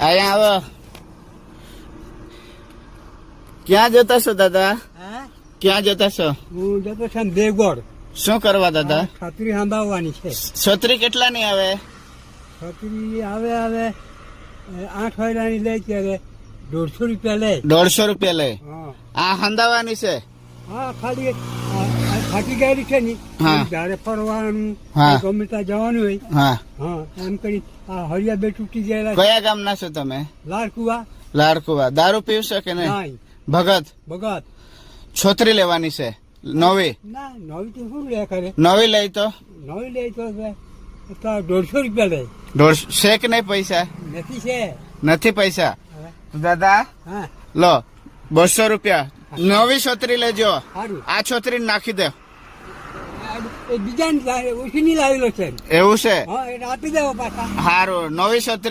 અહીંયા આવો. ક્યાં જતા છો દાદા? ક્યાં જતા છો? હું જતો છે દેવગઢ. શું કરવા દાદા? છત્રી સાંભળવાની છે. છત્રી કેટલા ની આવે? છત્રી આવે 8 વાગ્યાની લે ત્યારે 150 રૂપિયા લે. 150 રૂપિયા લે. હા આ હંદાવાની છે? હા, ખાલી ફાટી ગયેલી છે ને. હા. જાડે ફરવાનું, હા. ગમે ત્યાં જવાનું હોય. હા. હા, એમ કરી આ હરિયા બે તૂટી ગયેલા છે. કયા ગામના છો તમે? લાલકુવા. લાડકુવા. દારૂ પીવશો કે નહીં? નહીં. ભગત ભગત. છોતરી લેવાની છે નવી. ના, નવી તો શું લે કરે? નવી લઈ તો નવી લે તો 150 રૂપિયા લે. 150 છે કે નહીં પૈસા? નથી છે. નથી પૈસા? હવે. દાદા હા, લો 200 રૂપિયા. નવી છોતરી લેજો. સારું. આ છોતરી નાખી દે. એ બીજાને ઓછી ની લાવેલો છે. એવું છે? હા, એને આપી દેવો પાછા. સારું. નવી છોતરી